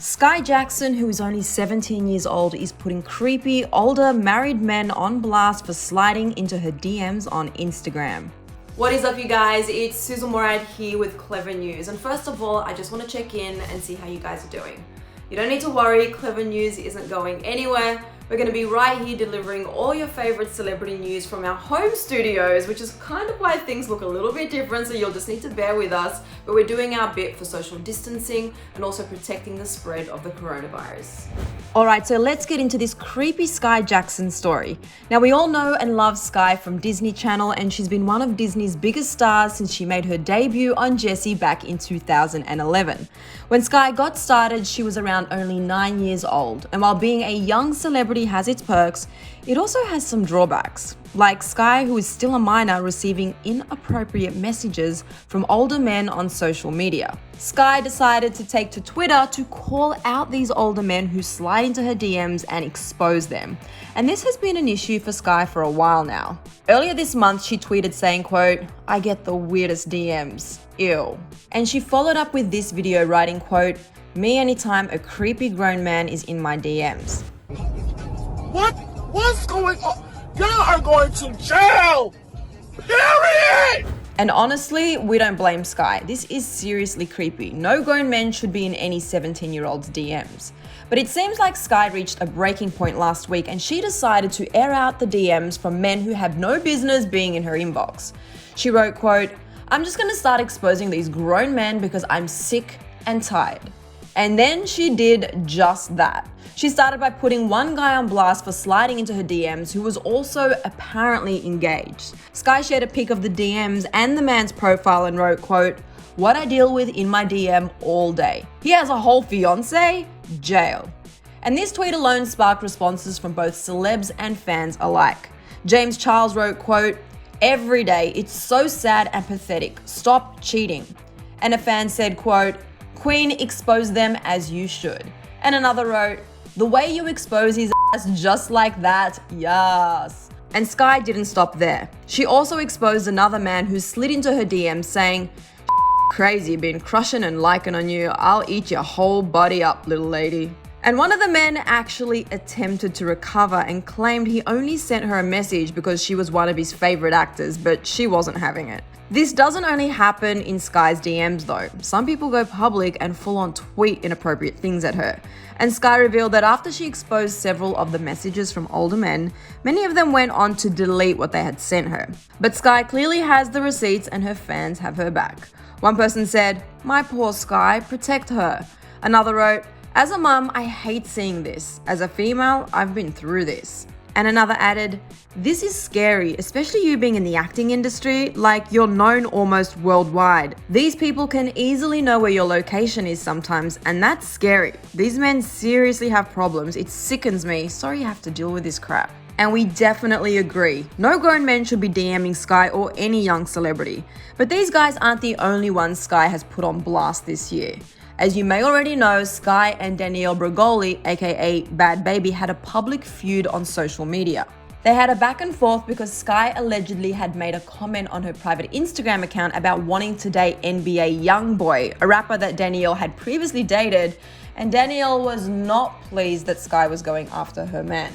Skai Jackson, who is only 17 years old, is putting creepy, older, married men on blast for sliding into her DMs on Instagram. What is up, you guys? It's Sussan Mourad here with Clevver News. And first of all, I just want to check in and see how you guys are doing. You don't need to worry, Clevver News isn't going anywhere. We're going to be right here delivering all your favorite celebrity news from our home studios, which is kind of why things look a little bit different, so you'll just need to bear with us. But we're doing our bit for social distancing and also protecting the spread of the coronavirus. Alright, so let's get into this creepy Skai Jackson story. Now, we all know and love Skai from Disney Channel, and she's been one of Disney's biggest stars since she made her debut on Jessie back in 2011. When Skai got started, she was around only 9 years old, and while being a young celebrity has its perks, it also has some drawbacks. Like Skai, who is still a minor, receiving inappropriate messages from older men on social media. Skai decided to take to Twitter to call out these older men who slide into her DMs and expose them. And this has been an issue for Skai for a while now. Earlier this month, she tweeted saying, quote, "I get the weirdest DMs, ew." And she followed up with this video writing, quote, "Me anytime a creepy grown man is in my DMs." What's going on? Y'all are going to jail! Period! And honestly, we don't blame Skai. This is seriously creepy. No grown men should be in any 17-year-old's DMs. But it seems like Skai reached a breaking point last week, and she decided to air out the DMs from men who have no business being in her inbox. She wrote, quote, "I'm just gonna start exposing these grown men because I'm sick and tired." And then she did just that. She started by putting one guy on blast for sliding into her DMs, who was also apparently engaged. Skai shared a pic of the DMs and the man's profile and wrote, quote, "What I deal with in my DM all day. He has a whole fiance? Jail." And this tweet alone sparked responses from both celebs and fans alike. James Charles wrote, quote, "Every day, it's so sad and pathetic. Stop cheating." And a fan said, quote, "Queen, expose them as you should." And another wrote, "The way you expose his ass just like that, yes." And Skai didn't stop there. She also exposed another man who slid into her DMs saying, "Crazy, been crushing and liking on you. I'll eat your whole body up, little lady." And one of the men actually attempted to recover and claimed he only sent her a message because she was one of his favorite actors, but she wasn't having it. This doesn't only happen in Skai's DMs though. Some people go public and full on tweet inappropriate things at her. And Skai revealed that after she exposed several of the messages from older men, many of them went on to delete what they had sent her. But Skai clearly has the receipts and her fans have her back. One person said, "My poor Skai, protect her." Another wrote, "As a mum, I hate seeing this. As a female, I've been through this." And another added, "This is scary, especially you being in the acting industry, like you're known almost worldwide. These people can easily know where your location is sometimes, and that's scary. These men seriously have problems. It sickens me. Sorry you have to deal with this crap." And we definitely agree. No grown men should be DMing Skai or any young celebrity. But these guys aren't the only ones Skai has put on blast this year. As you may already know, Skai and Danielle Bregoli, aka Bhad, had a public feud on social media. They had a back and forth because Skai allegedly had made a comment on her private Instagram account about wanting to date NBA Youngboy, a rapper that Danielle had previously dated, and Danielle was not pleased that Skai was going after her man.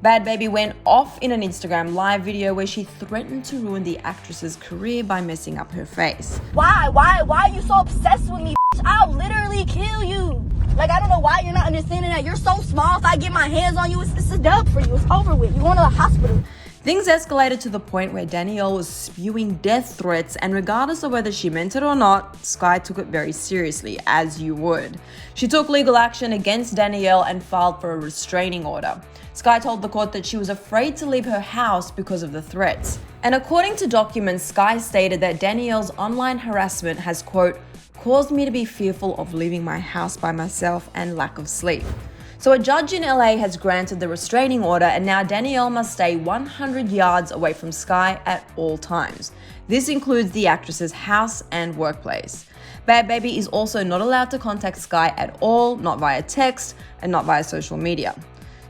Bhad went off in an Instagram live video where she threatened to ruin the actress's career by messing up her face. Why are you so obsessed with me? I'll literally kill you. Like, I don't know why you're not understanding that. You're so small. If I get my hands on you, it's a dub for you. It's over with. You're going to the hospital. Things escalated to the point where Danielle was spewing death threats, and regardless of whether she meant it or not, Skai took it very seriously, as you would. She took legal action against Danielle and filed for a restraining order. Skai told the court that she was afraid to leave her house because of the threats. And according to documents, Skai stated that Danielle's online harassment has, quote, "caused me to be fearful of leaving my house by myself and lack of sleep." So a judge in LA has granted the restraining order, and now Danielle must stay 100 yards away from Skai at all times. This includes the actress's house and workplace. Bhad is also not allowed to contact Skai at all, not via text and not via social media.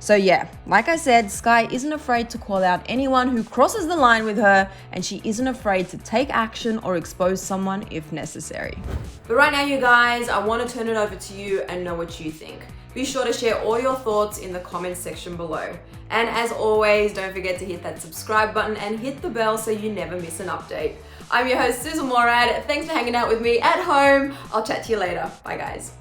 So yeah, like I said, Skai isn't afraid to call out anyone who crosses the line with her, and she isn't afraid to take action or expose someone if necessary. But right now, you guys, I want to turn it over to you and know what you think. Be sure to share all your thoughts in the comments section below. And as always, don't forget to hit that subscribe button and hit the bell so you never miss an update. I'm your host, Sussan Mourad. Thanks for hanging out with me at home. I'll chat to you later. Bye, guys.